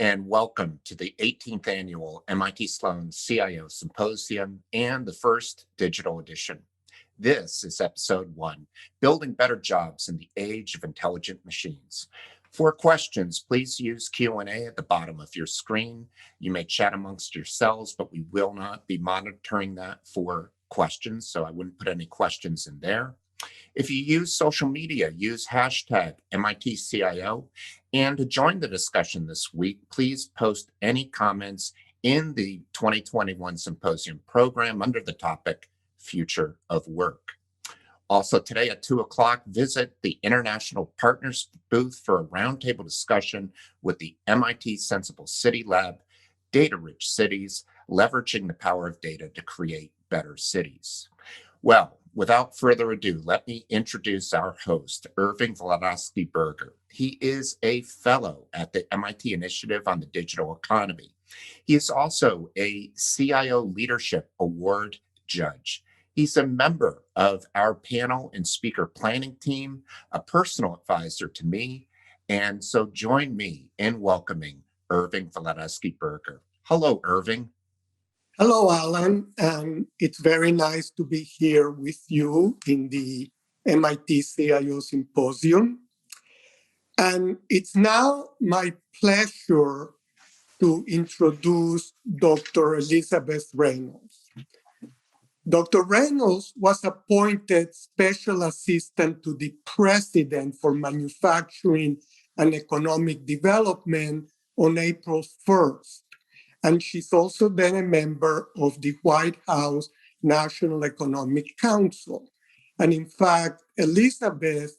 and welcome to the 18th Annual MIT Sloan CIO Symposium and the first digital edition. This is episode 1, Building Better Jobs in the Age of Intelligent Machines. For questions, please use Q&A at the bottom of your screen. You may chat amongst yourselves, but we will not be monitoring that for questions, so I wouldn't put any questions in there. If you use social media, use hashtag MITCIO. And to join the discussion this week, please post any comments in the 2021 Symposium program under the topic Future of Work. Also today at 2 o'clock, visit the International Partners booth for a roundtable discussion with the MIT Sensible City Lab, Data-Rich Cities, Leveraging the Power of Data to Create Better Cities. Well, without further ado, let me introduce our host, Irving Wladawsky-Berger. He is a fellow at the MIT Initiative on the Digital Economy. He is also a CIO Leadership Award judge. He's a member of our panel and speaker planning team, a personal advisor to me, and so join me in welcoming Irving Wladawsky-Berger. Hello, Irving. Hello, Alan, and it's very nice to be here with you in the MIT CIO Symposium. And it's now my pleasure to introduce Dr. Elisabeth Reynolds. Dr. Reynolds was appointed Special Assistant to the President for Manufacturing and Economic Development on April 1st. And she's also been a member of the White House National Economic Council. And in fact, Elisabeth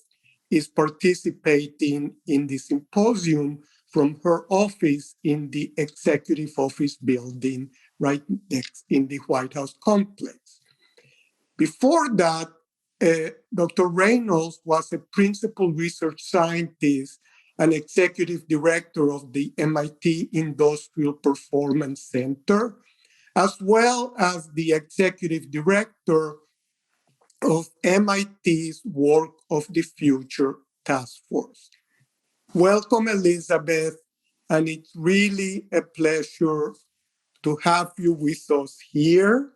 is participating in the symposium from her office in the Executive Office building right next in the White House complex. Before that, Dr. Reynolds was a principal research scientist and executive director of the MIT Industrial Performance Center, as well as the executive director of MIT's Work of the Future Task Force. Welcome, Elisabeth, and it's really a pleasure to have you with us here.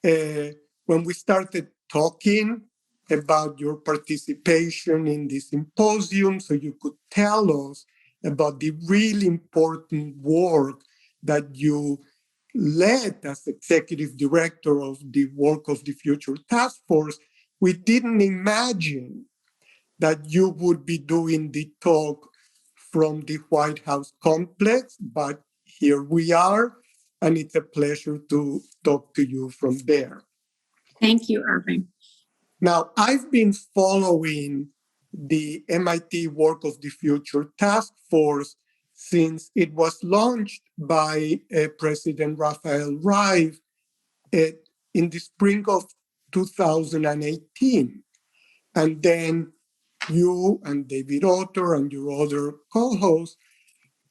When we started talking about your participation in the symposium, so you could tell us about the really important work that you led as executive director of the Work of the Future Task Force, we didn't imagine that you would be doing the talk from the White House complex, but here we are, and it's a pleasure to talk to you from there. Thank you, Irving. Now, I've been following the MIT Work of the Future Task Force since it was launched by President Rafael Reif in the spring of 2018. And then you and David Otter and your other co-hosts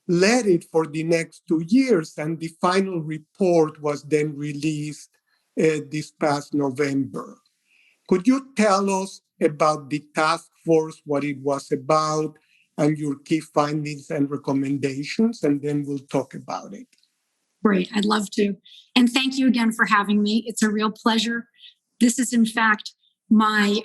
led it for the next 2 years, and the final report was then released this past November. Could you tell us about the task force, what it was about, and your key findings and recommendations, and then we'll talk about it. Great, I'd love to. And thank you again for having me. It's a real pleasure. This is, in fact, my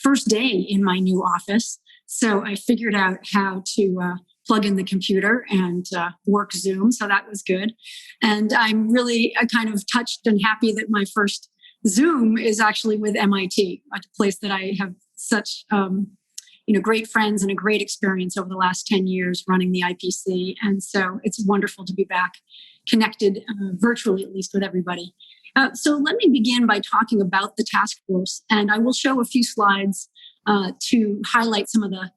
first day in my new office. So I figured out how to plug in the computer and work Zoom. So that was good. And I'm really kind of touched and happy that my first Zoom is actually with MIT, a place that I have such great friends and a great experience over the last 10 years running the IPC. And so it's wonderful to be back connected virtually, at least with everybody. So let me begin by talking about the task force. And I will show a few slides to highlight some of the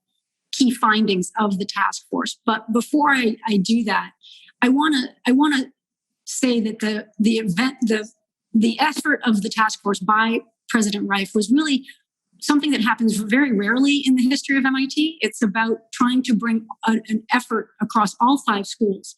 key findings of the task force. But before I do that, I want to say that the effort of the task force by President Reif was really something that happens very rarely in the history of MIT. It's about trying to bring an effort across all 5 schools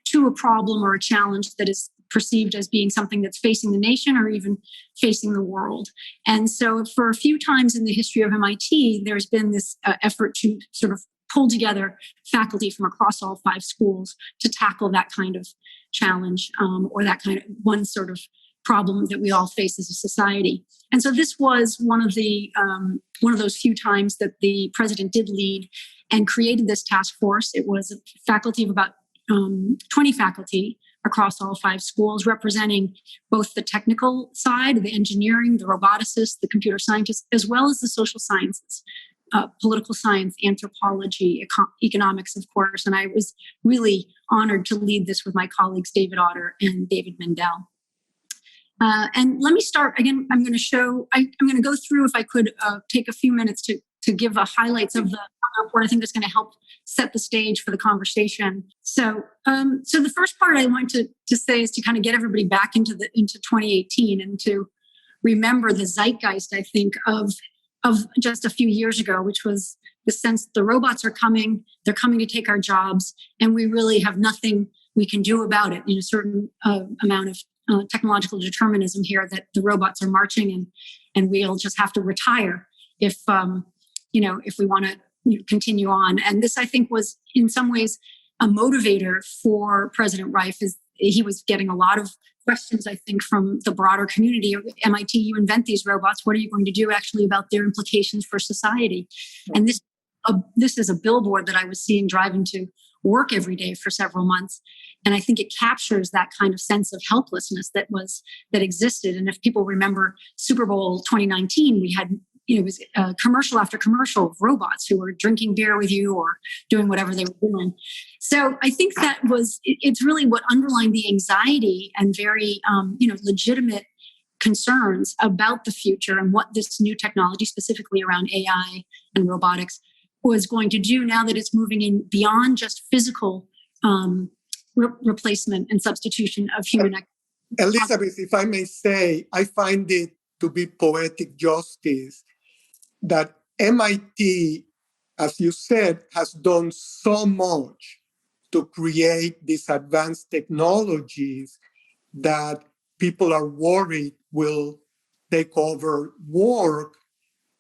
to a problem or a challenge that is perceived as being something that's facing the nation or even facing the world. And so for a few times in the history of MIT, there's been this effort to sort of pulled together faculty from across all 5 schools to tackle that kind of challenge, or that kind of one sort of problem that we all face as a society. And so this was one of those few times that the president did lead and created this task force. It was a faculty of about 20 faculty across all 5 schools, representing both the technical side, the engineering, the roboticists, the computer scientists, as well as the social sciences, political science, anthropology, economics, of course. And I was really honored to lead this with my colleagues, David Otter and David Mendel. And let me start again. I'm going to go through, if I could take a few minutes to give highlights of the report. I think that's going to help set the stage for the conversation. So the first part I want to say is to kind of get everybody back into 2018 and to remember the zeitgeist, I think, of just a few years ago, which was the sense that the robots are coming, they're coming to take our jobs, and we really have nothing we can do about it. A certain amount of technological determinism here, that the robots are marching and we'll just have to retire if we want to continue on. And this, I think, was in some ways a motivator for President Reif. He was getting a lot of questions, I think, from the broader community. MIT, you invent these robots. What are you going to do actually about their implications for society? And this is a billboard that I was seeing driving to work every day for several months. And I think it captures that kind of sense of helplessness that existed. And if people remember Super Bowl 2019, we had, it was commercial after commercial of robots who were drinking beer with you or doing whatever they were doing. So I think it's really what underlined the anxiety and very, legitimate concerns about the future and what this new technology, specifically around AI and robotics, was going to do now that it's moving in beyond just physical replacement and substitution of human activity. Elisabeth, if I may say, I find it to be poetic justice that MIT, as you said, has done so much to create these advanced technologies that people are worried will take over work.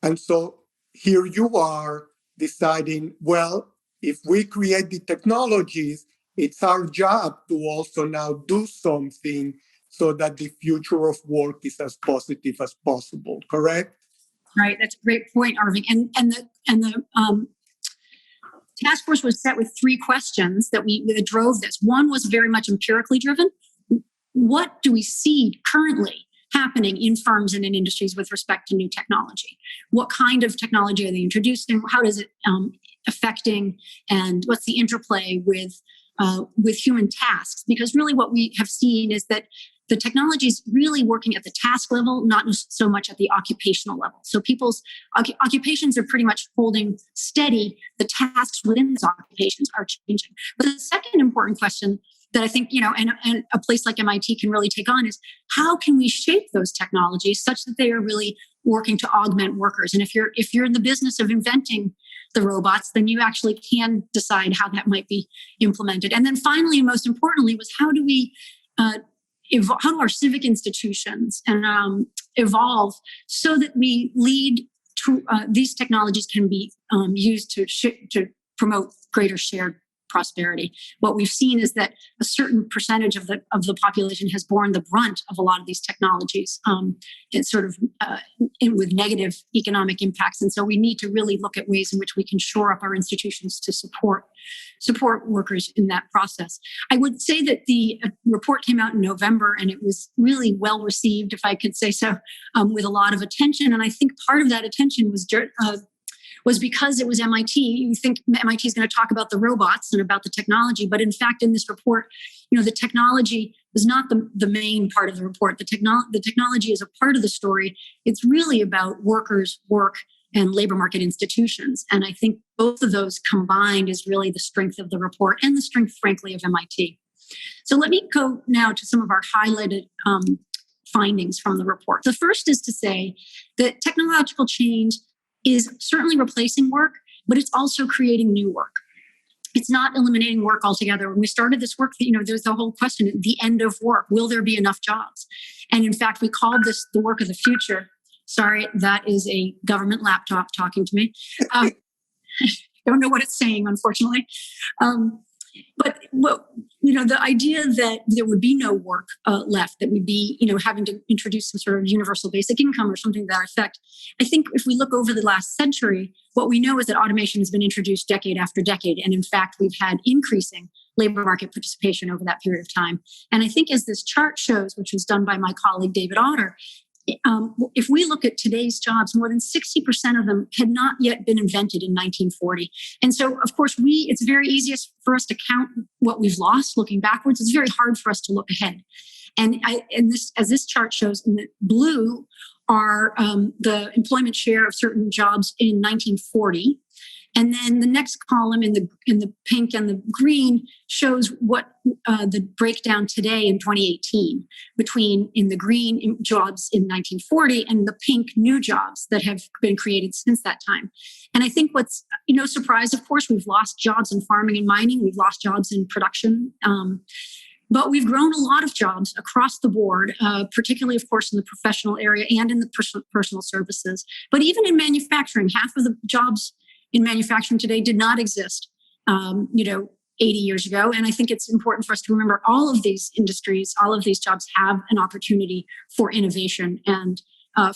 And so here you are deciding, well, if we create the technologies, it's our job to also now do something so that the future of work is as positive as possible, correct? Right, that's a great point, Irving. And the task force was set with 3 questions that drove this. One was very much empirically driven. What do we see currently happening in firms and in industries with respect to new technology? What kind of technology are they introducing? How is it affecting? And what's the interplay with human tasks? Because really what we have seen is that the technology is really working at the task level, not so much at the occupational level. So people's occupations are pretty much holding steady. The tasks within those occupations are changing. But the second important question that I think, and a place like MIT can really take on is, how can we shape those technologies such that they are really working to augment workers? And if you're in the business of inventing the robots, then you actually can decide how that might be implemented. And then finally, and most importantly, was how do our civic institutions and evolve so that we lead to these technologies can be used to promote greater shared prosperity. What we've seen is that a certain percentage of the population has borne the brunt of a lot of these technologies. It's sort of with negative economic impacts, and so we need to really look at ways in which we can shore up our institutions to support workers in that process. I would say that the report came out in November, and it was really well received, if I could say so, with a lot of attention. And I think part of that attention was because it was MIT. You think MIT is going to talk about the robots and about the technology, but in fact, in this report, the technology is not the main part of the report. The technology is a part of the story. It's really about workers, work, and labor market institutions. And I think both of those combined is really the strength of the report and the strength, frankly, of MIT. So let me go now to some of our highlighted findings from the report. The first is to say that technological change is certainly replacing work, but it's also creating new work. It's not eliminating work altogether. When we started this work, there's the whole question, the end of work. Will there be enough jobs? And in fact, we called this the work of the future. Sorry, that is a government laptop talking to me. don't know what it's saying, unfortunately. But the idea that there would be no work left, that we'd be, having to introduce some sort of universal basic income or something to that effect. I think if we look over the last century, what we know is that automation has been introduced decade after decade. And in fact, we've had increasing labor market participation over that period of time. And I think as this chart shows, which was done by my colleague, David Otter, if we look at today's jobs, more than 60% of them had not yet been invented in 1940. And so, of course, it's very easy for us to count what we've lost looking backwards. It's very hard for us to look ahead. And as this chart shows, in the blue are the employment share of certain jobs in 1940. And then the next column in the pink and the green shows what the breakdown today in 2018 between in the green jobs in 1940 and the pink new jobs that have been created since that time. And I think what's no surprise, of course, we've lost jobs in farming and mining, we've lost jobs in production. But we've grown a lot of jobs across the board, particularly, of course, in the professional area and in the personal services. But even in manufacturing, half of the jobs in manufacturing today did not exist, 80 years ago. And I think it's important for us to remember all of these industries, all of these jobs have an opportunity for innovation and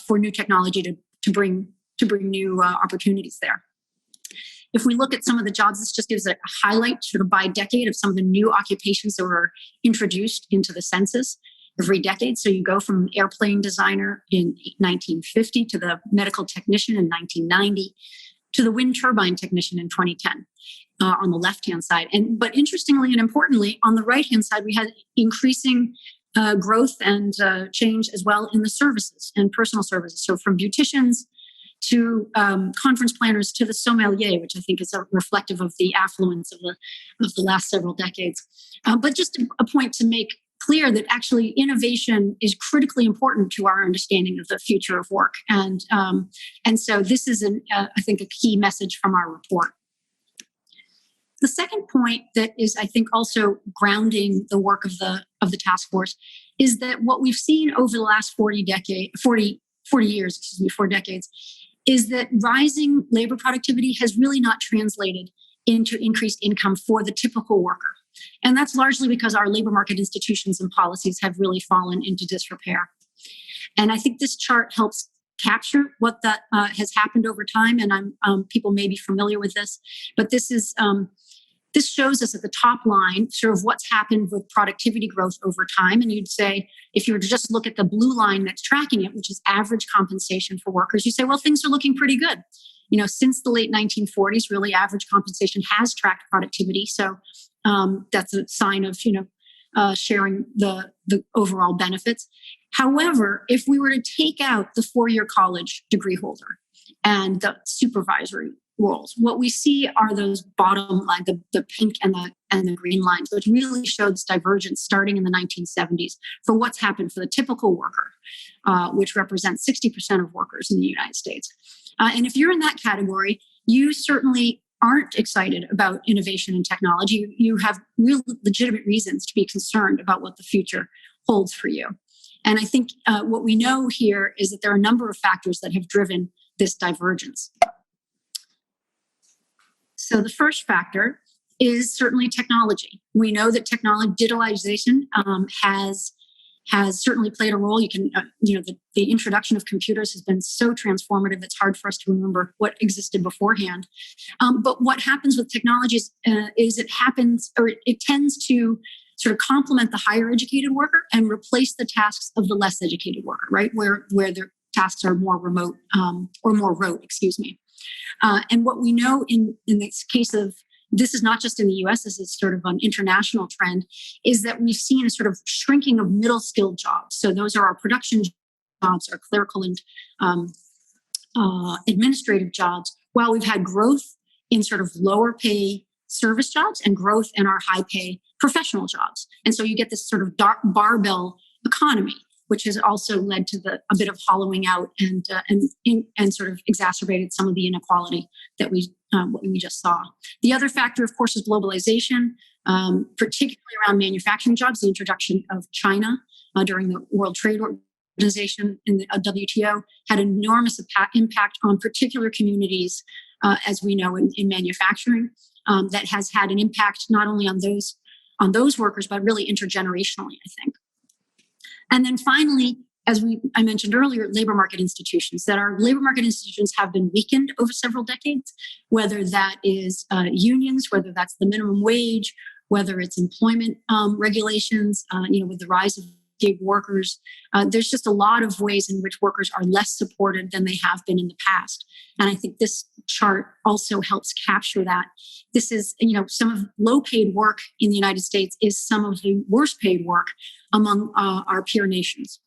for new technology to bring new opportunities there. If we look at some of the jobs, this just gives a highlight sort of by decade of some of the new occupations that were introduced into the census every decade. So you go from airplane designer in 1950 to the medical technician in 1990 to the wind turbine technician in 2010 on the left-hand side. But interestingly and importantly, on the right-hand side, we had increasing growth and change as well in the services and personal services. So from beauticians to conference planners to the sommelier, which I think is reflective of the affluence of the last several decades. But just a point to make clear that actually innovation is critically important to our understanding of the future of work. And so this is, I think, a key message from our report. The second point that is, I think, also grounding the work of the task force is that what we've seen over the last 4 decades, is that rising labor productivity has really not translated into increased income for the typical worker. And that's largely because our labor market institutions and policies have really fallen into disrepair. And I think this chart helps capture what that has happened over time. And people may be familiar with this, but this shows us at the top line sort of what's happened with productivity growth over time. And you'd say, if you were to just look at the blue line that's tracking it, which is average compensation for workers, you say, well, things are looking pretty good. Since the late 1940s, really average compensation has tracked productivity. So that's a sign of, sharing the overall benefits. However, if we were to take out the 4-year college degree holder and the supervisory roles, what we see are those bottom line, the pink and the green lines, which really show this divergence starting in the 1970s for what's happened for the typical worker, which represents 60% of workers in the United States. And if you're in that category, you certainly aren't excited about innovation and technology. You have real legitimate reasons to be concerned about what the future holds for you. And I think what we know here is that there are a number of factors that have driven this divergence. So the first factor is certainly technology. We know that digitalization has certainly played a role. You can, the introduction of computers has been so transformative, it's hard for us to remember what existed beforehand. But what happens with technologies is it tends to sort of complement the higher educated worker and replace the tasks of the less educated worker, right? Where their tasks are more remote or more rote, and what we know in this case of, this is not just in the US, this is sort of an international trend, is that we've seen a sort of shrinking of middle skilled jobs. So those are our production jobs, our clerical and administrative jobs, while we've had growth in sort of lower pay service jobs and growth in our high pay professional jobs. And so you get this sort of barbell economy, which has also led to a bit of hollowing out and sort of exacerbated some of the inequality that what we just saw. The other factor, of course, is globalization, particularly around manufacturing jobs. The introduction of China during the World Trade Organization and the WTO had enormous impact on particular communities as we know in manufacturing, that has had an impact not only on those workers, but really intergenerationally, I think. And then finally, as I mentioned earlier, labor market institutions, that our labor market institutions have been weakened over several decades, whether that is unions, whether that's the minimum wage, whether it's employment regulations, with the rise of gig workers. There's just a lot of ways in which workers are less supported than they have been in the past. And I think this chart also helps capture that. This is, some of low paid work in the United States is some of the worst paid work among our peer nations.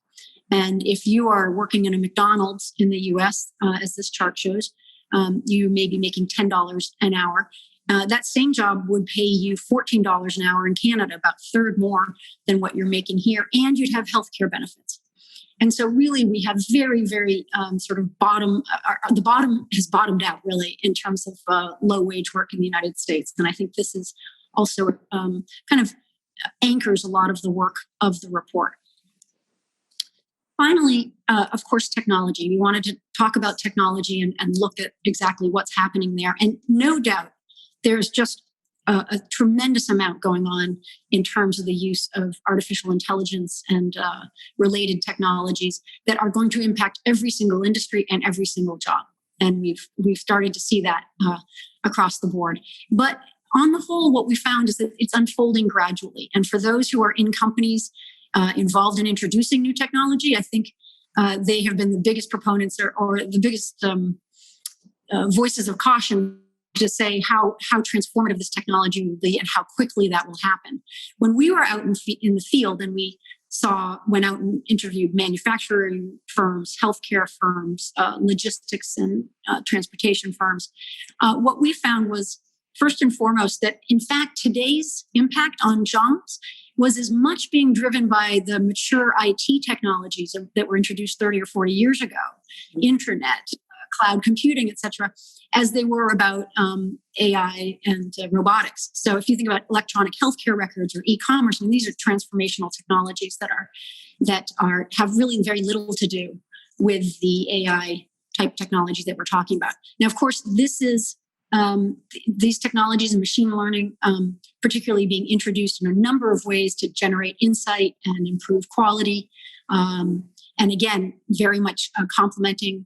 And if you are working in a McDonald's in the US, as this chart shows, you may be making $10 an hour. That same job would pay you $14 an hour in Canada, about a third more than what you're making here, and you'd have healthcare benefits. And so really we have very, very sort of the bottom has bottomed out really in terms of low wage work in the United States. And I think this is also kind of anchors a lot of the work of the report. Finally, of course, technology. We wanted to talk about technology and look at exactly what's happening there. And no doubt, there's just a tremendous amount going on in terms of the use of artificial intelligence and related technologies that are going to impact every single industry and every single job. And we've started to see that across the board. But on the whole, what we found is that it's unfolding gradually. And for those who are in companies involved in introducing new technology, I think they have been the biggest proponents or the biggest voices of caution to say how transformative this technology will be and how quickly that will happen. When we were out in the field and we went out and interviewed manufacturing firms, healthcare firms, logistics and transportation firms, what we found was, first and foremost, that in fact today's impact on jobs was as much being driven by the mature IT technologies that were introduced 30 or 40 years ago, internet, cloud computing, et cetera, as they were about AI and robotics. So if you think about electronic healthcare records or e-commerce, these are transformational technologies that have really very little to do with the AI type technology that we're talking about. Now, of course, this is these technologies and machine learning, particularly being introduced in a number of ways to generate insight and improve quality. And again, very much complementing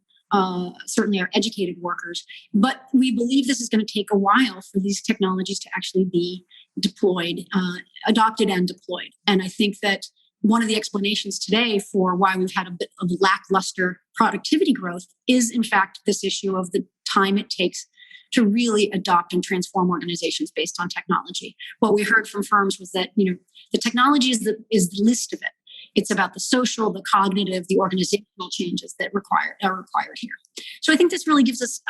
certainly our educated workers. But we believe this is going to take a while for these technologies to actually be deployed, adopted and deployed. And I think that one of the explanations today for why we've had a bit of lackluster productivity growth is, in fact, this issue of the time it takes to really adopt and transform organizations based on technology. What we heard from firms was that, the technology is the list of it. It's about the social, the cognitive, the organizational changes that are required here. So I think this really gives us,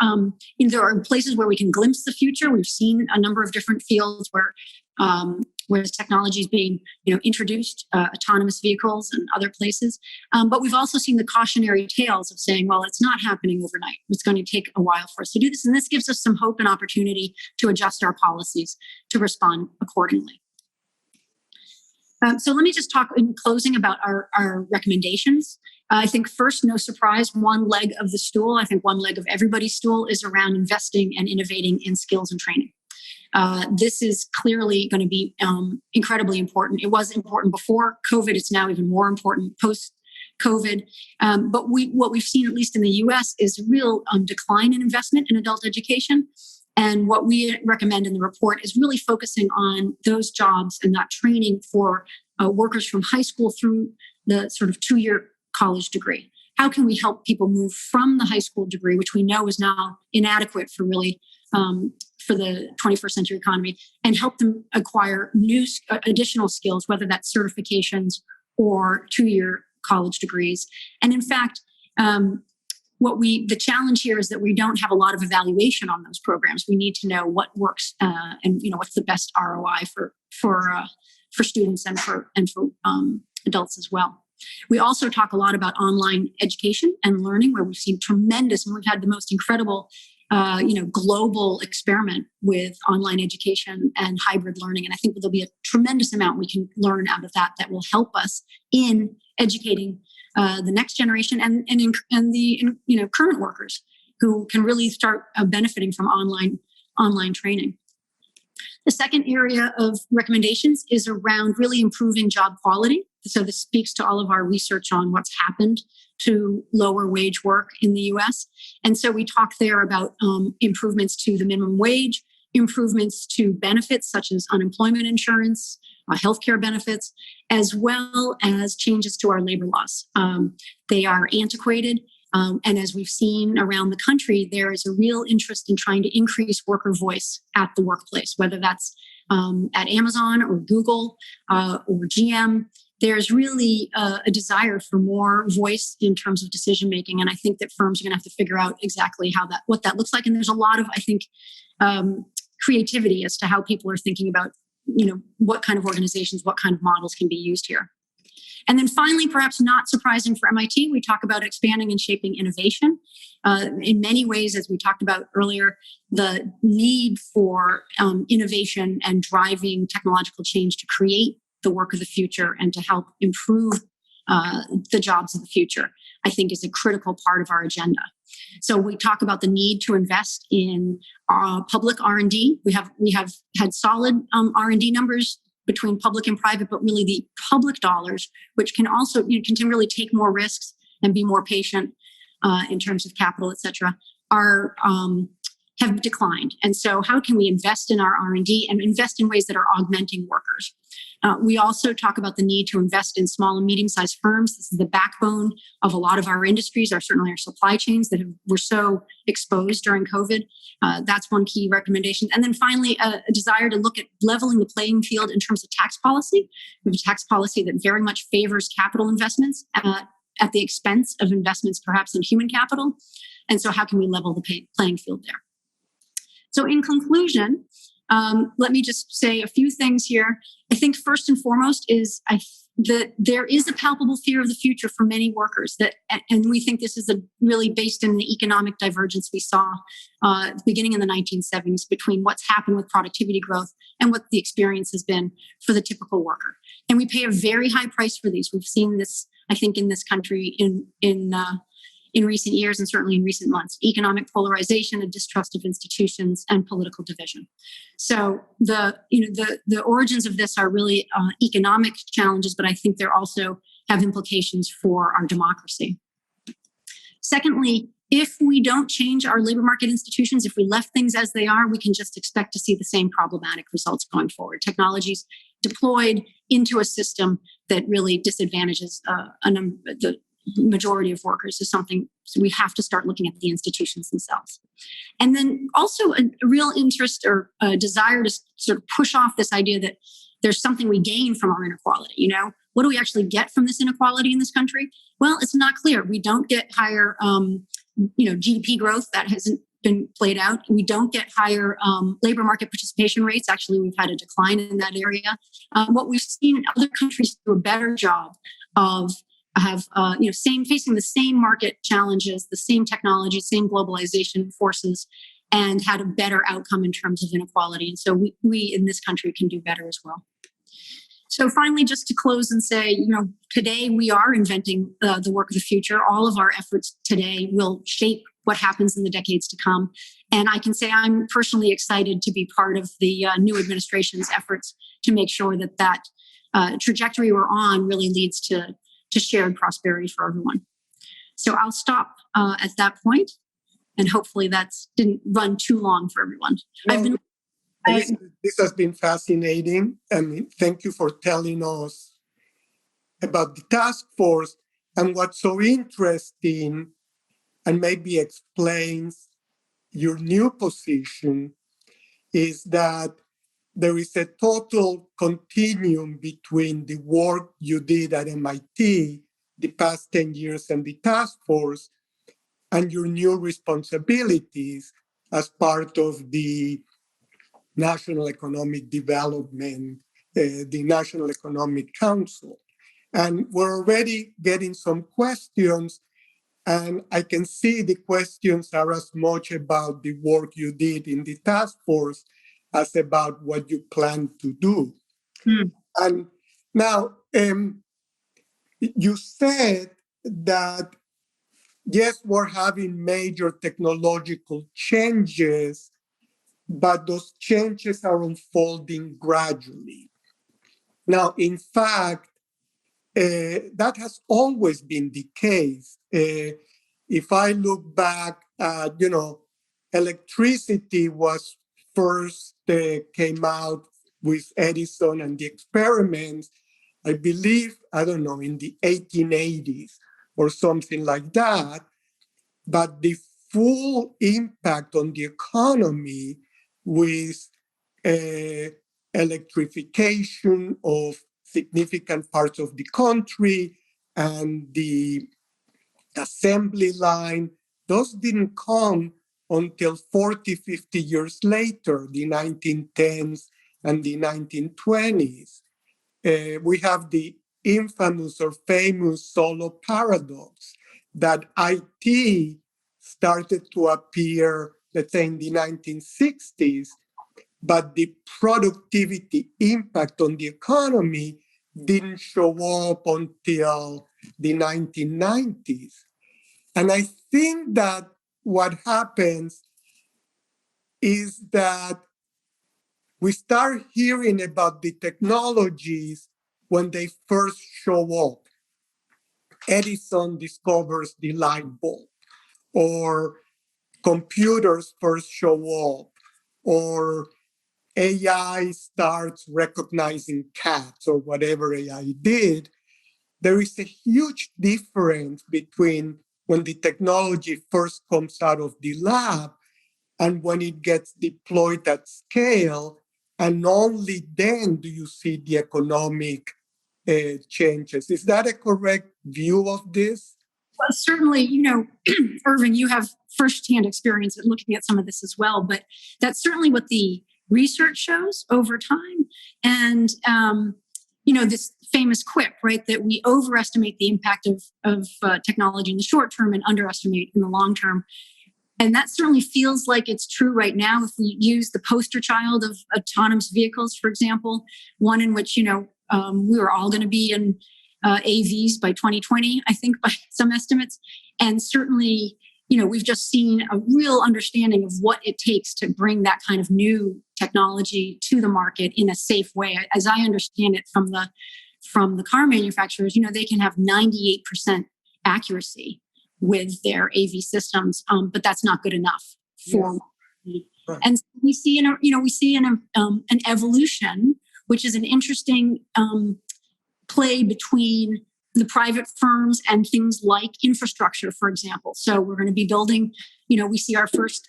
there are places where we can glimpse the future. We've seen a number of different fields where this technology is being, introduced, autonomous vehicles and other places. But we've also seen the cautionary tales of saying, well, it's not happening overnight. It's going to take a while for us to do this. And this gives us some hope and opportunity to adjust our policies to respond accordingly. So let me just talk in closing about our recommendations. I think first, no surprise, one leg of the stool, I think one leg of everybody's stool is around investing and innovating in skills and training. This is clearly going to be incredibly important. It was important before COVID. It's now even more important post-COVID. But what we've seen, at least in the US, is a real decline in investment in adult education. And what we recommend in the report is really focusing on those jobs and that training for workers from high school through the sort of 2-year college degree. How can we help people move from the high school degree, which we know is now inadequate for really for the 21st century economy, and help them acquire new additional skills, whether that's certifications or 2-year college degrees. And in fact, the challenge here is that we don't have a lot of evaluation on those programs. We need to know what works and what's the best ROI for students and for adults as well. We also talk a lot about online education and learning, where we've seen tremendous, and we've had the most incredible global experiment with online education and hybrid learning. And I think there'll be a tremendous amount we can learn out of that will help us in educating the next generation and the current workers who can really start benefiting from online training. The second area of recommendations is around really improving job quality. So this speaks to all of our research on what's happened to lower wage work in the US. And so we talk there about improvements to the minimum wage, improvements to benefits such as unemployment insurance, healthcare benefits, as well as changes to our labor laws. They are antiquated. And as we've seen around the country, there is a real interest in trying to increase worker voice at the workplace, whether that's at Amazon or Google or GM. There's really a desire for more voice in terms of decision making, and I think that firms are going to have to figure out exactly what that looks like. And there's a lot of, I think, creativity as to how people are thinking about, what kind of organizations, what kind of models can be used here. And then finally, perhaps not surprising for MIT, we talk about expanding and shaping innovation. In many ways, as we talked about earlier, the need for innovation and driving technological change to create the work of the future and to help improve the jobs of the future, I think is a critical part of our agenda. So we talk about the need to invest in public R&D. We have had solid R&D numbers between public and private, but really the public dollars, which can also can really take more risks and be more patient in terms of capital, et cetera, have declined. And so how can we invest in our R&D and invest in ways that are augmenting workers? We also talk about the need to invest in small and medium-sized firms. This is the backbone of a lot of our industries, certainly our supply chains that were so exposed during COVID. That's one key recommendation. And then finally, a desire to look at leveling the playing field in terms of tax policy. We have a tax policy that very much favors capital investments at the expense of investments perhaps in human capital. And so how can we level the playing field there? So in conclusion, let me just say a few things here. I think first and foremost is that there is a palpable fear of the future for many workers, and we think this is really based in the economic divergence we saw beginning in the 1970s between what's happened with productivity growth and what the experience has been for the typical worker. And we pay a very high price for these. We've seen this, I think, in this country in recent years and certainly in recent months: economic polarization, a distrust of institutions, and political division. So the origins of this are really economic challenges, but I think they also have implications for our democracy. Secondly, if we don't change our labor market institutions, if we left things as they are, we can just expect to see the same problematic results going forward. Technologies deployed into a system that really disadvantages the majority of workers is something, so we have to start looking at the institutions themselves. And then also a real interest or a desire to sort of push off this idea that there's something we gain from our inequality. What do we actually get from this inequality in this country? Well, it's not clear. We don't get higher, GDP growth. That hasn't been played out. We don't get higher labor market participation rates. Actually, we've had a decline in that area. What we've seen in other countries do a better job of facing the same market challenges, the same technology, same globalization forces, and had a better outcome in terms of inequality. And so we in this country can do better as well. So finally, just to close and say, today we are inventing the work of the future. All of our efforts today will shape what happens in the decades to come. And I can say I'm personally excited to be part of the new administration's efforts to make sure that trajectory we're on really leads to shared prosperity for everyone. So I'll stop at that point, and hopefully that didn't run too long for everyone. This has been fascinating. Thank you for telling us about the task force. And what's so interesting, and maybe explains your new position, is that there is a total continuum between the work you did at MIT the past 10 years and the task force and your new responsibilities as part of the National Economic Development, the National Economic Council. And we're already getting some questions, and I can see the questions are as much about the work you did in the task force as about what you plan to do. And now, you said that yes, we're having major technological changes, but those changes are unfolding gradually. Now, in fact, that has always been the case. If I look back at, electricity was first came out with Edison and the experiments, I believe, I don't know, in the 1880s or something like that. But the full impact on the economy with uh, electrification of significant parts of the country and the assembly line, those didn't come until 40, 50 years later, the 1910s and the 1920s. We have the infamous or famous Solo paradox that IT started to appear, let's say, in the 1960s, but the productivity impact on the economy didn't show up until the 1990s. And I think that what happens is that we start hearing about the technologies when they first show up. Edison discovers the light bulb, or computers first show up, or AI starts recognizing cats, or whatever AI did. There is a huge difference between when the technology first comes out of the lab and when it gets deployed at scale, and only then do you see the economic changes. Is that a correct view of this? Well, certainly, Irving, you have firsthand experience at looking at some of this as well, but that's certainly what the research shows over time. And, this famous quip, right, that we overestimate the impact of technology in the short term and underestimate in the long term. And that certainly feels like it's true right now. If we use the poster child of autonomous vehicles, for example, one in which, we were all going to be in AVs by 2020, I think, by some estimates. And certainly, we've just seen a real understanding of what it takes to bring that kind of new technology to the market in a safe way. As I understand it from the car manufacturers, they can have 98% accuracy with their AV systems, but that's not good enough for. Yes. Right. And we see an evolution, which is an interesting play between the private firms and things like infrastructure, for example. So we're going to be building, we see our first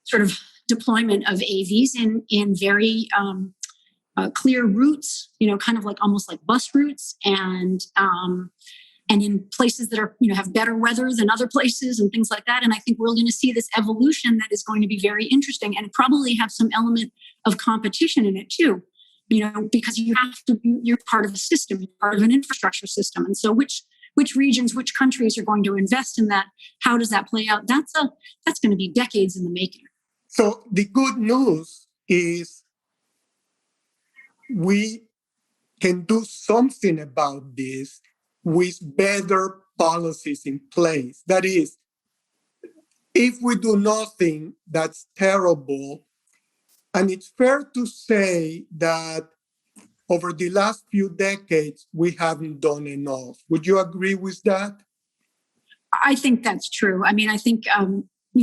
sort of deployment of AVs in very clear routes, kind of like almost like bus routes, and in places that are, have better weather than other places and things like that. And I think we're going to see this evolution that is going to be very interesting and probably have some element of competition in it too. Because you're part of a system, you're part of an infrastructure system. And so which regions, which countries are going to invest in that? How does that play out? That's going to be decades in the making. So the good news is we can do something about this with better policies in place. That is, if we do nothing, that's terrible. And it's fair to say that over the last few decades, we haven't done enough. Would you agree with that? I think that's true. I mean, I think,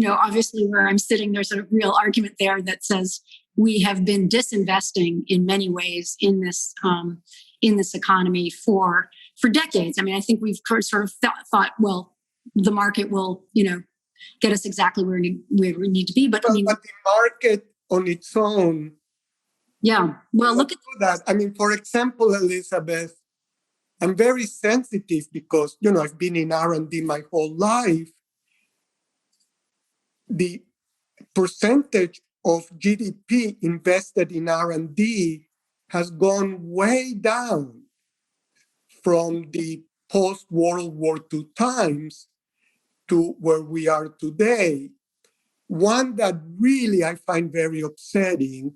obviously where I'm sitting, there's a real argument there that says we have been disinvesting in many ways in this economy for decades. I mean, I think we've sort of thought, well, the market will, get us exactly where we need to be. But the market on its own. Yeah. Well, look at that. I mean, for example, Elisabeth, I'm very sensitive because, I've been in R&D my whole life. The percentage of GDP invested in R&D has gone way down from the post-World War II times to where we are today. One that really I find very upsetting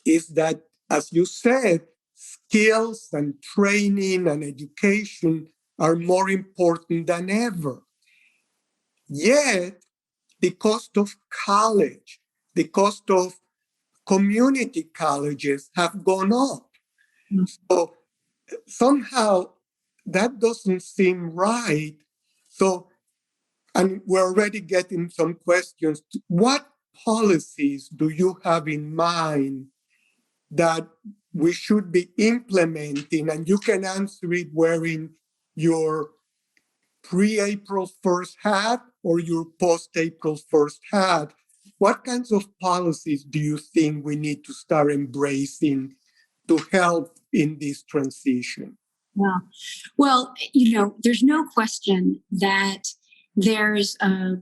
is that, as you said, skills and training and education are more important than ever. Yet, the cost of college, the cost of community colleges have gone up. So somehow that doesn't seem right. So, and we're already getting some questions. What policies do you have in mind that we should be implementing? And you can answer it wearing your pre-April 1st hat or your post-April 1st hat. What kinds of policies do you think we need to start embracing to help in this transition? Yeah. Well, there's no question that there's a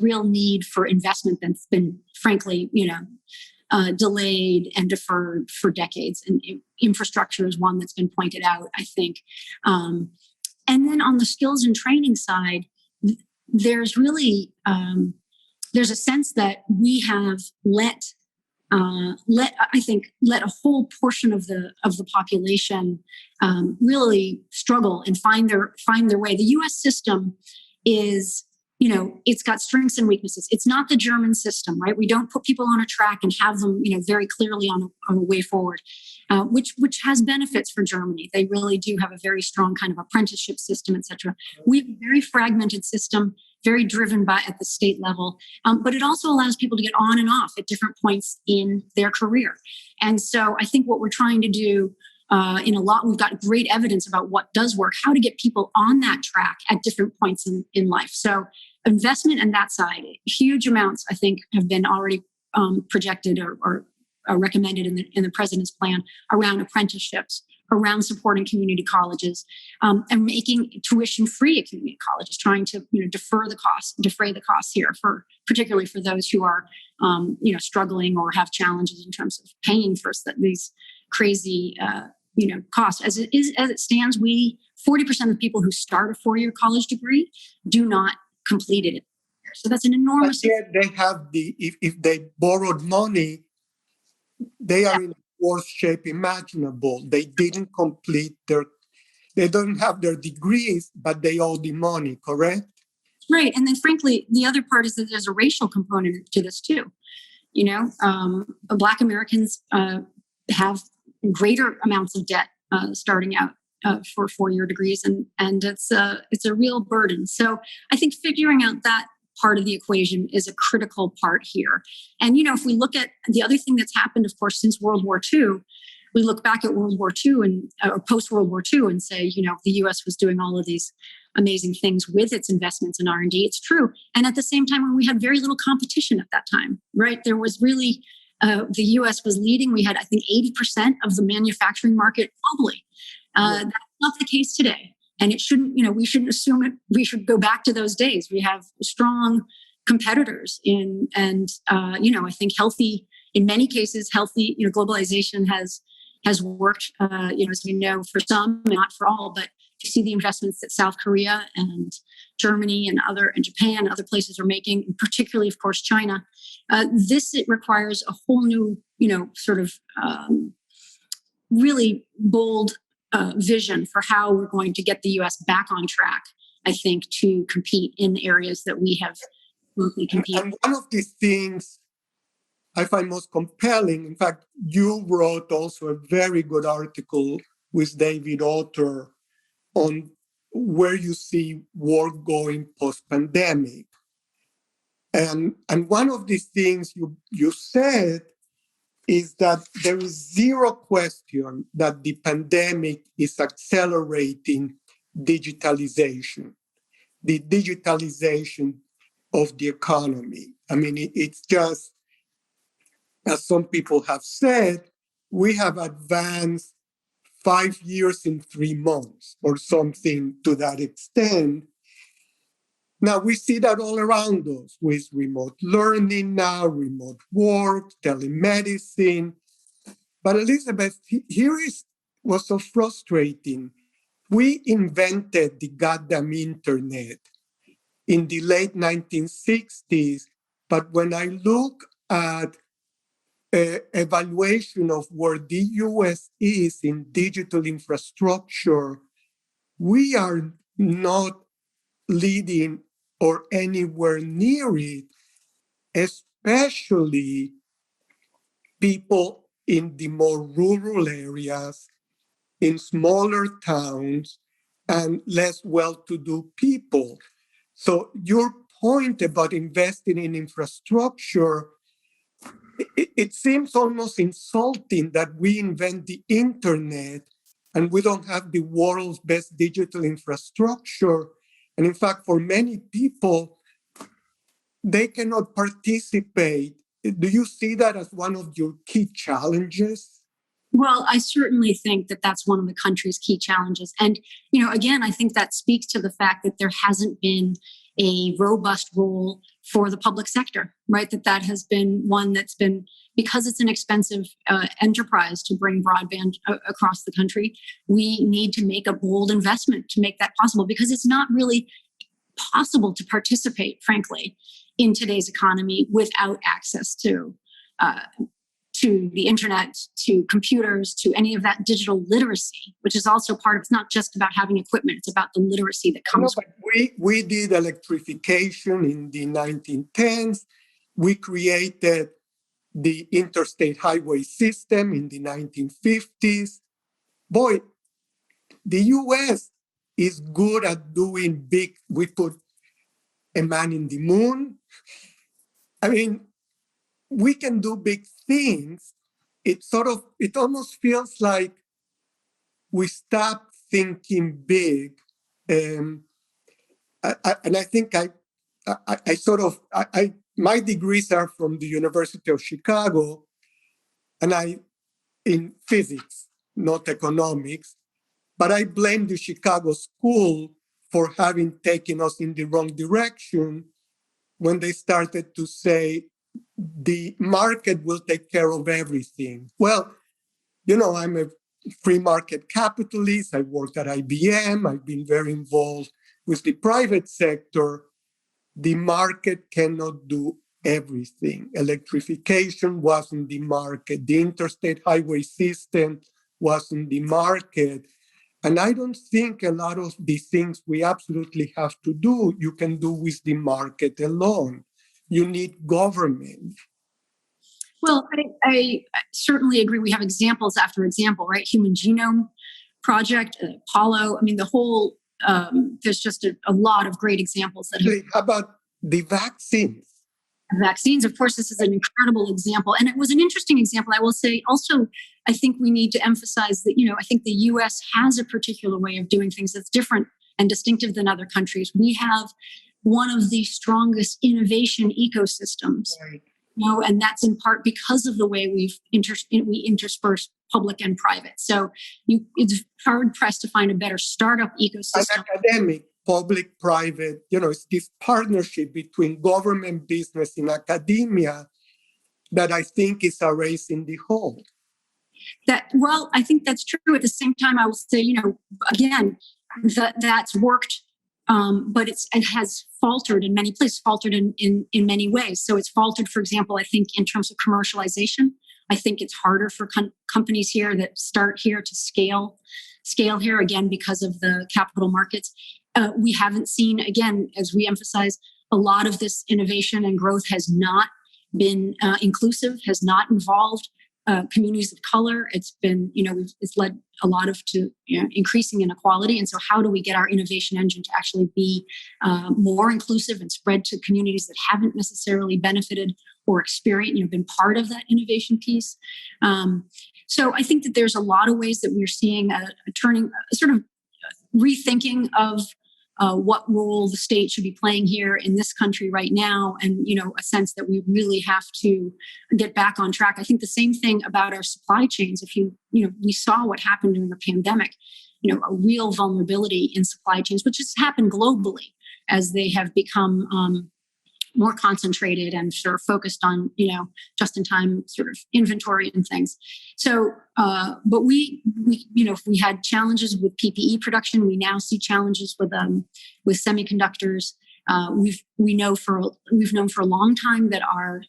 real need for investment that's been, frankly, delayed and deferred for decades. And infrastructure is one that's been pointed out, I think. And then on the skills and training side, there's really there's a sense that we have let a whole portion of the population really struggle and find their way. The U.S. system is, it's got strengths and weaknesses. It's not the German system, right? We don't put people on a track and have them, very clearly on a way forward, which has benefits for Germany. They really do have a very strong kind of apprenticeship system, et cetera. We have a very fragmented system, very driven at the state level, but it also allows people to get on and off at different points in their career. And so I think what we're trying to do we've got great evidence about what does work, how to get people on that track at different points in life. So investment on that side, huge amounts, I think, have been already projected or recommended in the president's plan around apprenticeships, around supporting community colleges, and making tuition-free at community colleges, trying to defray the costs here, particularly for those who are struggling or have challenges in terms of paying for these crazy costs. As it stands, 40% of people who start a 4-year college degree do not complete it. So that's an enormous. But yet they have if they borrowed money, they are in the worst shape imaginable. They didn't complete they don't have their degrees, but they owe the money, correct? Right. And then frankly, the other part is that there's a racial component to this too. Black Americans have greater amounts of debt starting out for 4-year degrees, and it's a real burden. So I think figuring out that part of the equation is a critical part here. And if we look at the other thing that's happened, of course, since World War II, we look back at World War II or post World War II and say, the U.S. was doing all of these amazing things with its investments in R&D. It's true, and at the same time, when we had very little competition at that time, right? There was really the U.S. was leading. We had, I think, 80% of the manufacturing market globally. That's not the case today. And it shouldn't, we shouldn't assume it. We should go back to those days. We have strong competitors I think healthy, in many cases, globalization has worked, as we know, for some, not for all, but you see the investments that South Korea and Germany and Japan, other places are making, and particularly, of course, China. It requires a whole new, really bold vision for how we're going to get the U.S. back on track, I think, to compete in areas that we have competed. And one of these things I find most compelling, in fact, you wrote also a very good article with David Autor on where you see work going post-pandemic. And one of the things you said is that there is zero question that the pandemic is accelerating digitalization, the digitalization of the economy. I mean, it's just, as some people have said, we have advanced 5 years in 3 months or something to that extent. Now, we see that all around us with remote learning now, remote work, telemedicine. But Elisabeth, here is what's so frustrating. We invented the goddamn internet in the late 1960s, but when I look at evaluation of where the US is in digital infrastructure, we are not leading or anywhere near it, especially people in the more rural areas, in smaller towns, and less well-to-do people. So your point about investing in infrastructure, it seems almost insulting that we invent the internet and we don't have the world's best digital infrastructure. And in fact, for many people, they cannot participate. Do you see that as one of your key challenges? Well, I certainly think that that's one of the country's key challenges. And, again, I think that speaks to the fact that there hasn't been a robust role for the public sector, right? That has been one that's been, because it's an expensive enterprise to bring broadband across the country, we need to make a bold investment to make that possible, because it's not really possible to participate, frankly, in today's economy without access to the internet, to computers, to any of that digital literacy, which is also part of, it's not just about having equipment, it's about the literacy that comes with it. We did electrification in the 1910s. We created the interstate highway system in the 1950s. Boy, the US is good at doing big, we put a man in the moon. I mean, we can do big things. It almost feels like we stopped thinking big. And I think my degrees are from the University of Chicago, and in physics, not economics, but I blame the Chicago school for having taken us in the wrong direction when they started to say the market will take care of everything. Well, I'm a free market capitalist. I worked at IBM. I've been very involved with the private sector. The market cannot do everything. Electrification wasn't the market. The interstate highway system wasn't the market. And I don't think a lot of the things we absolutely have to do, you can do with the market alone. You need government. Well, I certainly agree. We have examples after example, right? Human Genome Project, Apollo. I mean, the whole, there's just a lot of great examples that have. How about the vaccines? Vaccines, of course, this is an incredible example. And it was an interesting example. I will say also, I think we need to emphasize that, I think the US has a particular way of doing things that's different and distinctive than other countries. We have one of the strongest innovation ecosystems. Right. And that's in part because of the way we intersperse public and private. So it's hard pressed to find a better startup ecosystem. An academic, public, private, it's this partnership between government, business, and academia that I think is a race in the hole. I think that's true. At the same time, I will say, again, that's worked. But it has faltered in many places, faltered in many ways. So it's faltered, for example, I think in terms of commercialization. I think it's harder for companies here that start here to scale here, again, because of the capital markets. We haven't seen, again, as we emphasize, a lot of this innovation and growth has not been inclusive, has not involved communities of color. It's been, it's led a lot to increasing inequality. And so how do we get our innovation engine to actually be more inclusive and spread to communities that haven't necessarily benefited or experienced, been part of that innovation piece? So I think that there's a lot of ways that we're seeing a sort of rethinking of what role the state should be playing here in this country right now, and a sense that we really have to get back on track. I think the same thing about our supply chains. If we saw what happened during the pandemic, a real vulnerability in supply chains, which has happened globally as they have become more concentrated and sort of focused on just-in-time sort of inventory and things. So, but we had challenges with PPE production. We now see challenges with semiconductors. We've known for a long time that our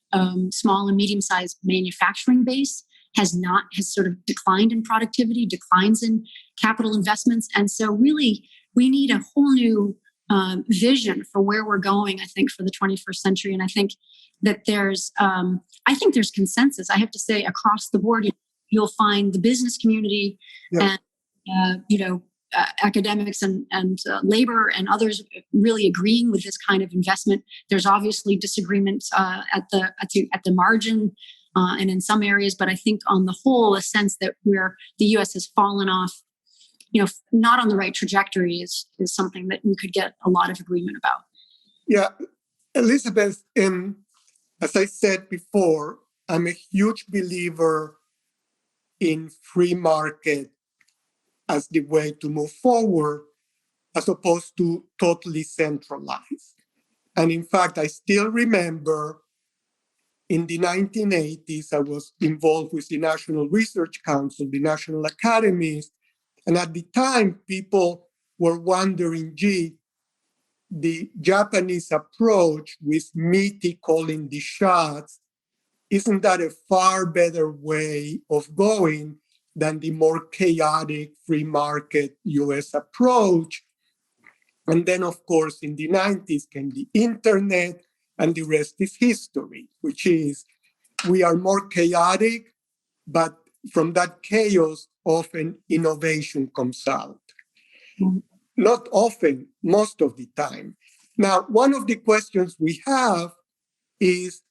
small and medium-sized manufacturing base has sort of declined in productivity, declines in capital investments, and so really we need a whole new vision for where we're going, I think, for the 21st century. And I think that there's consensus. I have to say, across the board, you'll find the business community and academics and labor and others really agreeing with this kind of investment. There's obviously disagreements at the margin and in some areas, but I think on the whole, a sense that the U.S. has fallen off, not on the right trajectory is something that we could get a lot of agreement about. Yeah, Elisabeth, as I said before, I'm a huge believer in free market as the way to move forward, as opposed to totally centralized. And in fact, I still remember in the 1980s, I was involved with the National Research Council, the National Academies. And at the time, people were wondering, gee, the Japanese approach with MITI calling the shots, isn't that a far better way of going than the more chaotic free market US approach? And then, of course, in the 90s came the internet, and the rest is history, which is we are more chaotic, but from that chaos, often innovation comes out. Mm-hmm. Not often, most of the time. Now, one of the questions we have is,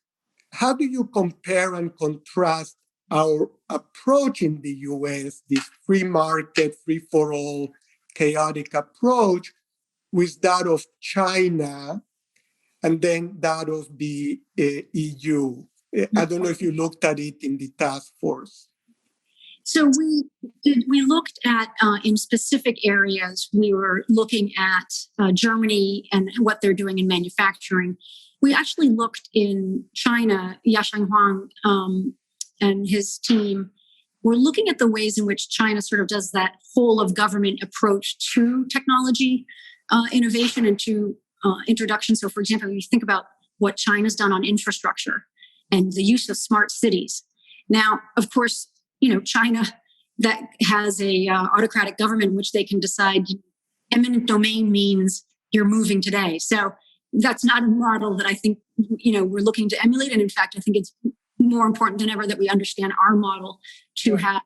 how do you compare and contrast our approach in the US, this free market, free-for-all, chaotic approach, with that of China, and then that of the EU? I don't know if you looked at it in the task force. So we looked at, in specific areas, we were looking at Germany and what they're doing in manufacturing. We actually looked in China, Yasheng Huang and his team were looking at the ways in which China sort of does that whole of government approach to technology innovation and to introduction. So, for example, when you think about what China's done on infrastructure and the use of smart cities. Now, of course, China that has a autocratic government in which they can decide eminent domain means you're moving today. So that's not a model that I think, we're looking to emulate. And in fact, I think it's more important than ever that we understand our model to have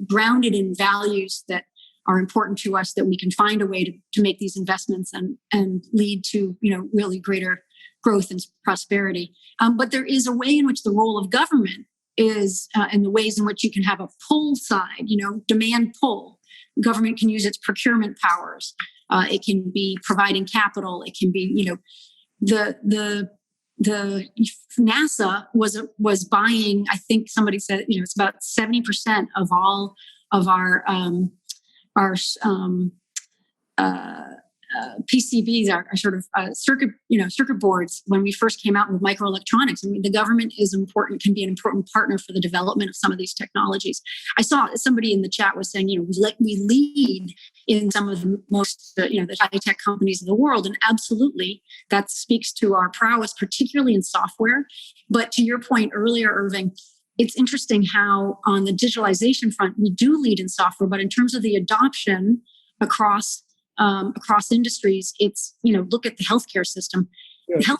grounded in values that are important to us, that we can find a way to make these investments and lead to, really greater growth and prosperity. But there is a way in which the role of government is and the ways in which you can have a pull side, demand pull. Government can use its procurement powers. It can be providing capital. It can be, the NASA was buying, I think somebody said, it's about 70% of all of our PCBs, are sort of circuit boards. When we first came out with microelectronics, I mean, the government can be an important partner for the development of some of these technologies. I saw somebody in the chat was saying, we lead in some of the most, the high-tech companies of the world, and absolutely that speaks to our prowess, particularly in software. But to your point earlier, Irving, it's interesting how on the digitalization front, we do lead in software, but in terms of the adoption across industries, it's, look at the healthcare system. Yes. Healthcare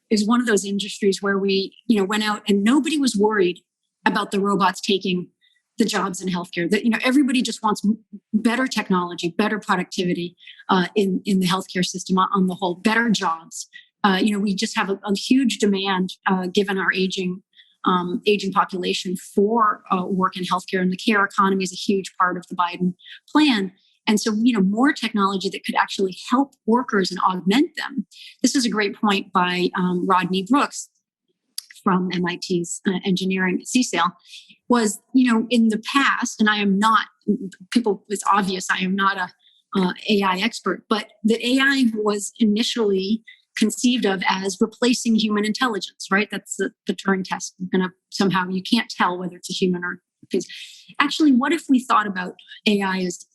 is one of those industries where we, went out and nobody was worried about the robots taking the jobs in healthcare. That, everybody just wants better technology, better productivity in the healthcare system on the whole, better jobs. We just have a huge demand given our aging population for work in healthcare, and the care economy is a huge part of the Biden plan. And so, more technology that could actually help workers and augment them. This is a great point by Rodney Brooks from MIT's engineering at CSAIL, was, in the past, and I am not, it's obvious I am not a AI expert, but that AI was initially conceived of as replacing human intelligence, right? That's the Turing test. Somehow you can't tell whether it's a human or actually, what if we thought about AI as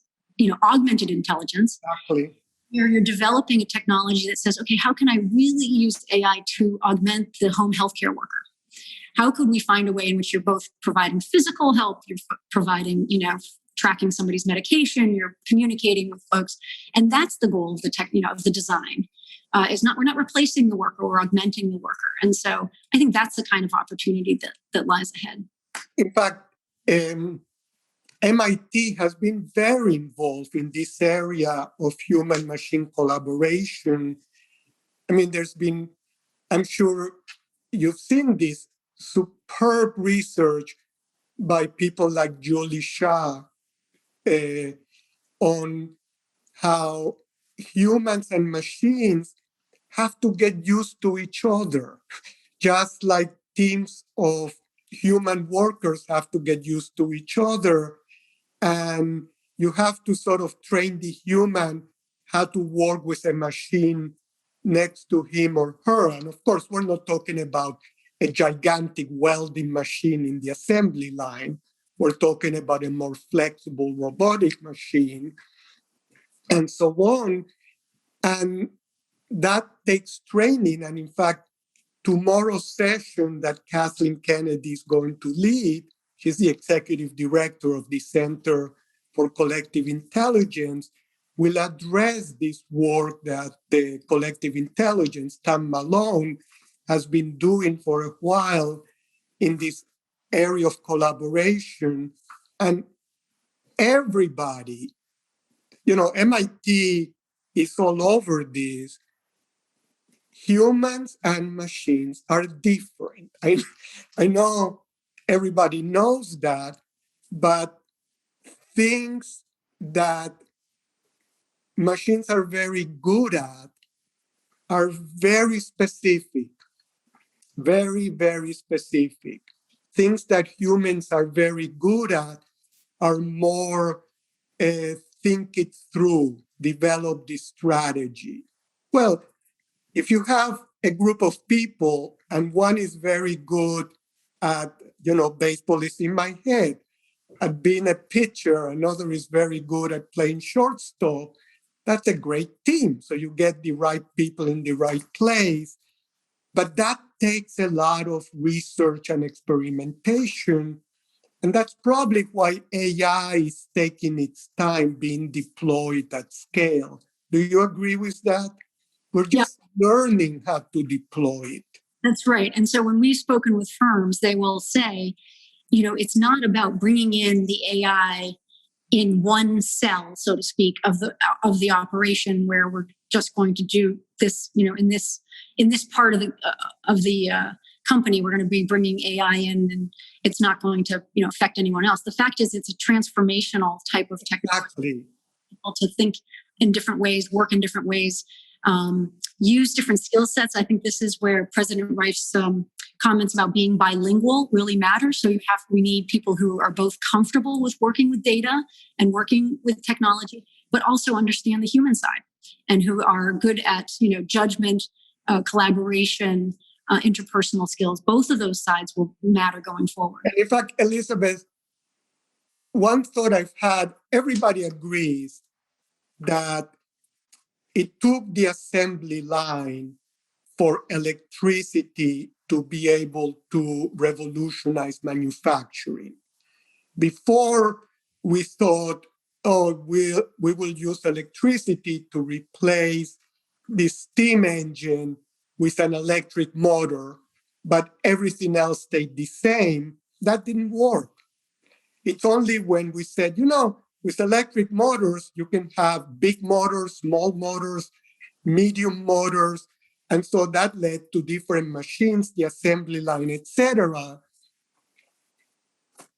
augmented intelligence. Exactly. You're developing a technology that says, okay, how can I really use AI to augment the home healthcare worker? How could we find a way in which you're both providing physical help, you're providing, tracking somebody's medication, you're communicating with folks. And that's the goal of the of the design. We're not replacing the worker, we're augmenting the worker. And so I think that's the kind of opportunity that lies ahead. In fact, MIT has been very involved in this area of human-machine collaboration. I mean, I'm sure you've seen this superb research by people like Julie Shah on how humans and machines have to get used to each other, just like teams of human workers have to get used to each other. And you have to sort of train the human how to work with a machine next to him or her. And of course, we're not talking about a gigantic welding machine in the assembly line. We're talking about a more flexible robotic machine and so on. And that takes training. And in fact, tomorrow's session that Kathleen Kennedy is going to lead, she's the executive director of the Center for Collective Intelligence, will address this work that the collective intelligence, Tam Malone, has been doing for a while in this area of collaboration. And everybody, MIT is all over this. Humans and machines are different. I know everybody knows that, but things that machines are very good at are very specific, very, very specific. Things that humans are very good at are more think it through, develop this strategy. Well, if you have a group of people and one is very good at, baseball is in my head, at being a pitcher, another is very good at playing shortstop, that's a great team. So you get the right people in the right place. But that takes a lot of research and experimentation. And that's probably why AI is taking its time being deployed at scale. Do you agree with that? We're just learning how to deploy it. That's right. And so when we've spoken with firms, they will say, it's not about bringing in the AI in one cell, so to speak, of the operation where we're just going to do this, in this part of the company, we're going to be bringing AI in, and it's not going to affect anyone else. The fact is, it's a transformational type of technology. People to think in different ways, work in different ways, use different skill sets. I think this is where President Reif's comments about being bilingual really matter. So we need people who are both comfortable with working with data and working with technology, but also understand the human side and who are good at, judgment, collaboration, interpersonal skills. Both of those sides will matter going forward. And in fact, Elisabeth, one thought I've had, everybody agrees that it took the assembly line for electricity to be able to revolutionize manufacturing. Before, we thought, we will use electricity to replace the steam engine with an electric motor, but everything else stayed the same. That didn't work. It's only when we said, with electric motors, you can have big motors, small motors, medium motors. And so that led to different machines, the assembly line, etc.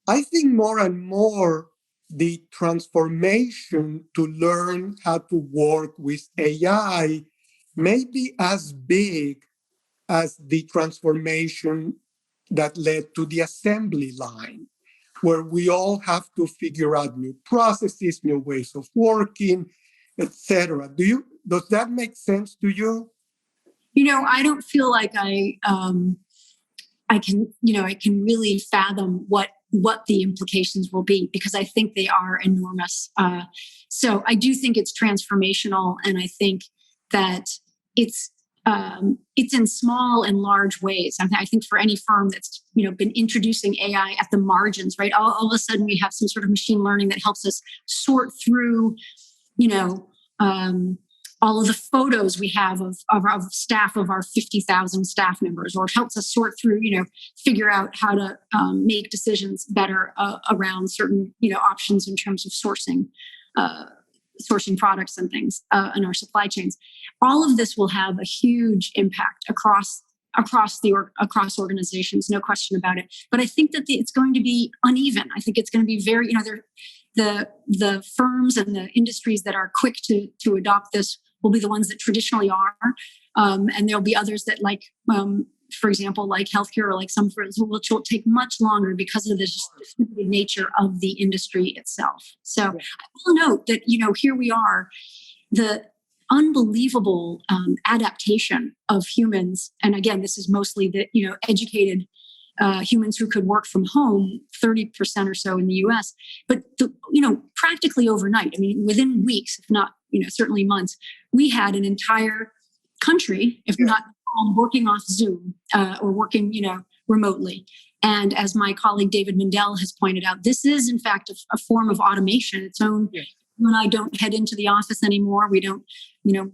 I think more and more the transformation to learn how to work with AI may be as big as the transformation that led to the assembly line, where we all have to figure out new processes, new ways of working, etc. Does that make sense to you? I don't feel like I can really fathom what the implications will be, because I think they are enormous. So I do think it's transformational, and I think that it's it's in small and large ways. I think for any firm that's been introducing AI at the margins, right? All of a sudden we have some sort of machine learning that helps us sort through, all of the photos we have of staff of our 50,000 staff members, or it helps us sort through, figure out how to make decisions better around certain, options in terms of sourcing products and things in our supply chains. All of this will have a huge impact across organizations, no question about it. But I think that it's going to be uneven. I think it's going to be very, the firms and the industries that are quick to adopt this will be the ones that traditionally are, and there'll be others that, like, for example, like healthcare or like some firms, which will take much longer because of the distributed nature of the industry itself. So I will note that, here we are, the unbelievable adaptation of humans. And again, this is mostly the, educated humans who could work from home, 30% or so in the US, but practically overnight, within weeks, if not, certainly months, we had an entire country, if not all, working off Zoom or working, remotely. And as my colleague David Mindell has pointed out, this is in fact a form of automation. Its own. Yeah. You and I don't head into the office anymore. We don't,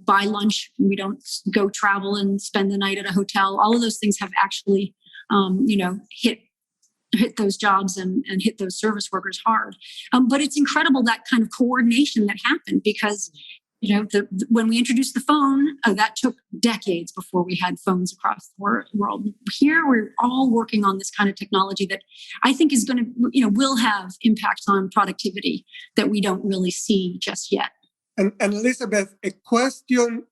buy lunch. We don't go travel and spend the night at a hotel. All of those things have actually, hit those jobs and hit those service workers hard. But it's incredible that kind of coordination that happened because, when we introduced the phone, that took decades before we had phones across the world. Here, we're all working on this kind of technology that I think is going to, will have impacts on productivity that we don't really see just yet. And Elisabeth, a question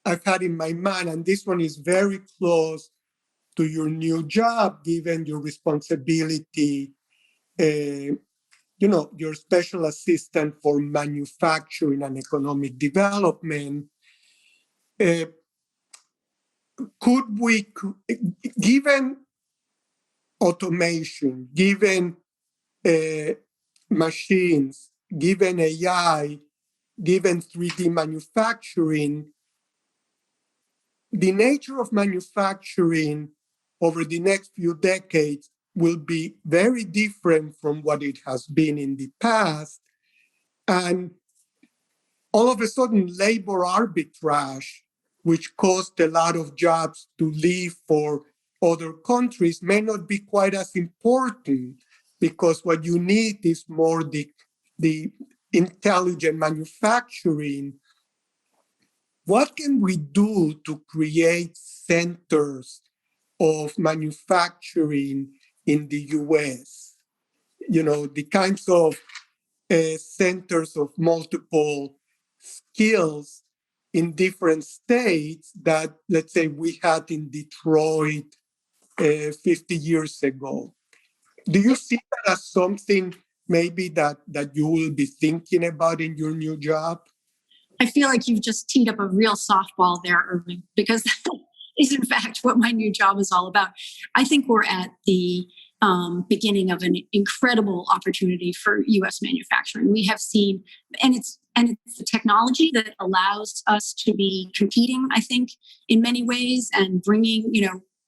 I've had in my mind, and this one is very close to your new job, given your responsibility, your special assistant for manufacturing and economic development. Could we, given automation, given machines, given AI, given 3D manufacturing, the nature of manufacturing over the next few decades will be very different from what it has been in the past. And all of a sudden, labor arbitrage, which caused a lot of jobs to leave for other countries, may not be quite as important because what you need is more the intelligent manufacturing. What can we do to create centers of manufacturing in the US? The kinds of centers of multiple skills in different states that, let's say, we had in Detroit 50 years ago. Do you see that as something maybe that you will be thinking about in your new job? I feel like you've just teed up a real softball there, Irving, because that is in fact what my new job is all about. I think we're at the beginning of an incredible opportunity for U.S. manufacturing. We have seen, and it's the technology that allows us to be competing, I think, in many ways, and bringing,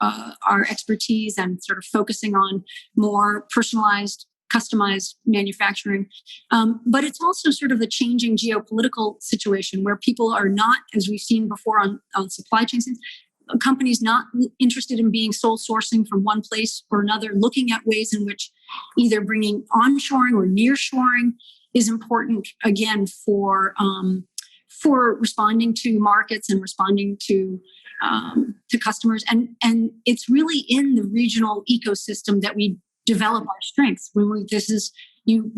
our expertise and sort of focusing on more personalized, customized manufacturing. But it's also sort of the changing geopolitical situation where people are not, as we've seen before on supply chains, companies not interested in being sole sourcing from one place or another, looking at ways in which either bringing onshoring or nearshoring is important, again, for responding to markets and responding to customers. And it's really in the regional ecosystem that we develop our strengths. You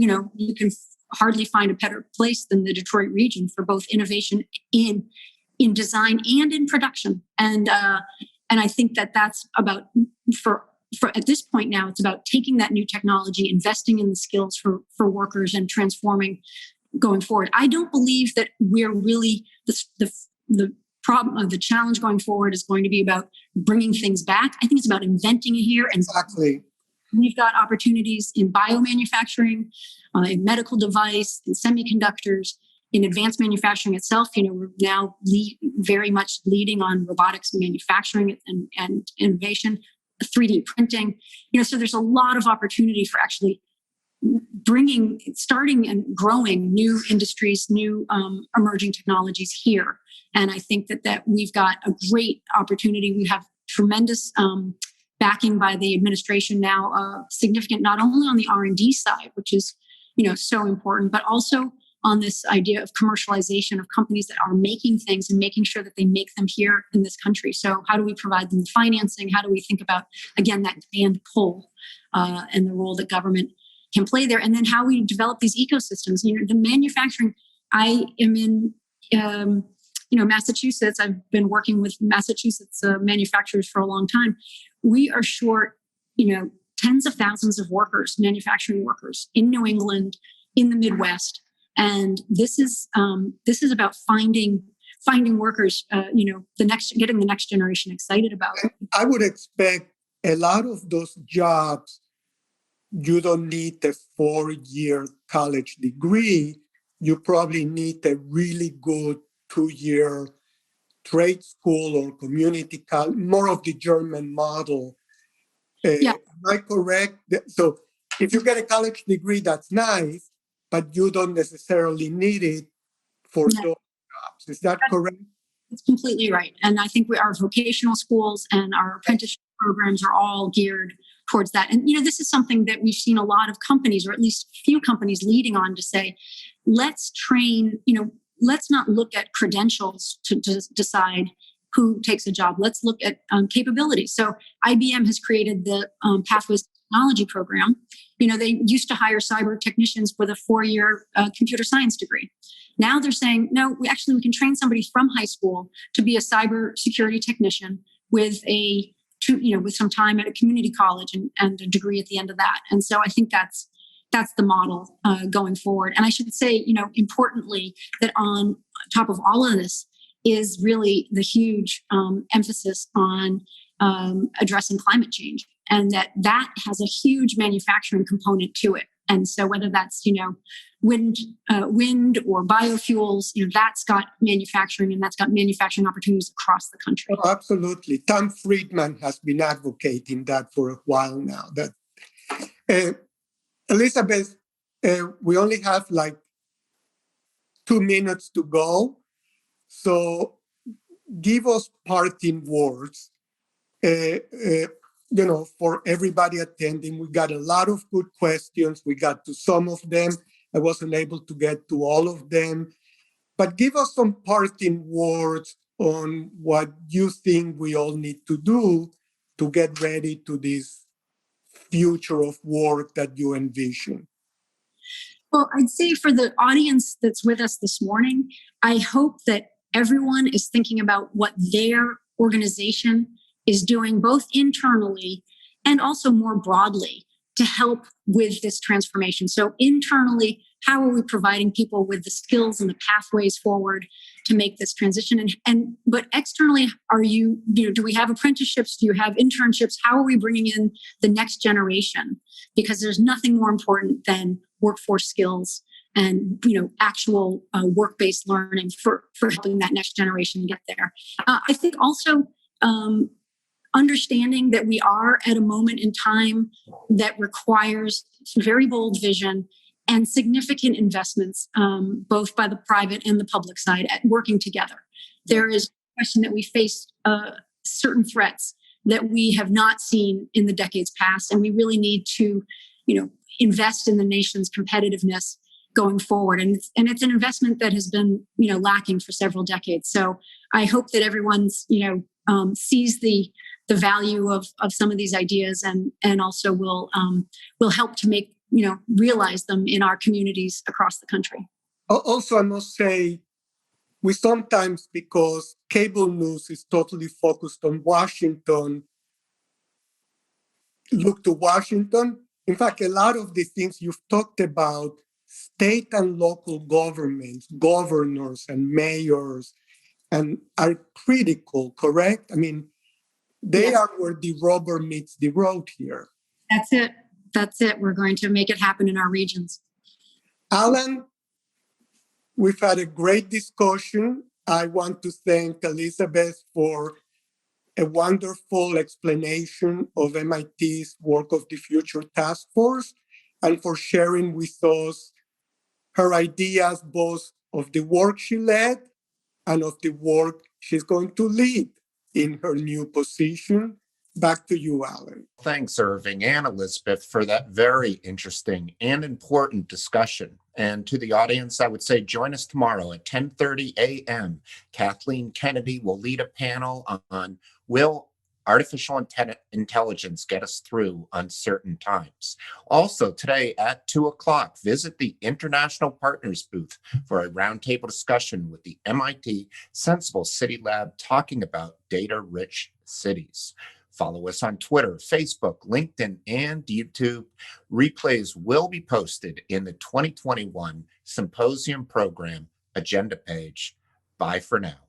can hardly find a better place than the Detroit region for both innovation in design and in production. And I think that's about, for at this point now, it's about taking that new technology, investing in the skills for workers and transforming going forward. I don't believe that we're really, the problem of the challenge going forward is going to be about bringing things back. I think it's about inventing here. And exactly. We've got opportunities in biomanufacturing, in medical device, in semiconductors, in advanced manufacturing itself, we're now very much leading on robotics and manufacturing and innovation, 3D printing. So there's a lot of opportunity for actually starting and growing new industries, new emerging technologies here. And I think that we've got a great opportunity. We have tremendous backing by the administration now, significant not only on the R&D side, which is so important, but also on this idea of commercialization of companies that are making things and making sure that they make them here in this country. So how do we provide them the financing? How do we think about, again, that demand pull and the role that government can play there? And then how we develop these ecosystems. The manufacturing, I am in Massachusetts. I've been working with Massachusetts manufacturers for a long time. We are short, tens of thousands of workers, manufacturing workers in New England, in the Midwest. And this is about finding workers, getting the next generation excited about it. I would expect a lot of those jobs, you don't need a 4-year college degree. You probably need a really good 2-year trade school or community college, more of the German model. Yeah. Am I correct? So if you get a college degree, that's nice, but you don't necessarily need it for those jobs. Is that correct? It's completely right. And I think our vocational schools and our apprenticeship programs are all geared towards that. And, this is something that we've seen a lot of companies, or at least a few companies, leading on to say, let's train, let's not look at credentials to decide who takes a job. Let's look at capabilities. So IBM has created the Pathways Technology Program. They used to hire cyber technicians with a 4-year computer science degree. Now they're saying, no, we can train somebody from high school to be a cyber security technician with with some time at a community college and a degree at the end of that. And so I think that's the model going forward. And I should say, importantly, that on top of all of this is really the huge emphasis on addressing climate change, and that has a huge manufacturing component to it. And so whether that's, wind or biofuels, that's got manufacturing, and that's got manufacturing opportunities across the country. Oh, absolutely. Tom Friedman has been advocating that for a while now. Elisabeth, we only have 2 minutes to go. So give us parting words, for everybody attending. We got a lot of good questions. We got to some of them. I wasn't able to get to all of them. But give us some parting words on what you think we all need to do to get ready to this future of work that you envision. Well, I'd say for the audience that's with us this morning, I hope that everyone is thinking about what their organization is doing, both internally and also more broadly, to help with this transformation. So internally, how are we providing people with the skills and the pathways forward to make this transition? But externally, do we have apprenticeships? Do you have internships? How are we bringing in the next generation? Because there's nothing more important than workforce skills and actual work-based learning for helping that next generation get there. I think also understanding that we are at a moment in time that requires very bold vision and significant investments, both by the private and the public side, at working together. There is a question that we face certain threats that we have not seen in the decades past, and we really need to, invest in the nation's competitiveness going forward. And it's an investment that has been, lacking for several decades. So I hope that everyone's, sees the value of some of these ideas and also will help to make, realize them in our communities across the country. Also, I must say, we sometimes, because cable news is totally focused on Washington, look to Washington. In fact, a lot of the things you've talked about, state and local governments, governors and mayors, and are critical, correct? I mean, they are where the rubber meets the road here. That's it. We're going to make it happen in our regions. Alan, We've had a great discussion. I want to thank Elisabeth for a wonderful explanation of MIT's Work of the Future Task Force and for sharing with us her ideas both of the work she led and of the work she's going to lead in her new position. Back to you, Alan. Thanks, Irving and Elisabeth, for that very interesting and important discussion. And to the audience, I would say join us tomorrow at 10:30 a.m. Kathleen Kennedy will lead a panel on Will Artificial Intelligence Get Us Through Uncertain Times? Also, today at 2 o'clock, visit the International Partners booth for a roundtable discussion with the MIT Sensible City Lab talking about data-rich cities. Follow us on Twitter, Facebook, LinkedIn, and YouTube. Replays will be posted in the 2021 Symposium Program agenda page. Bye for now.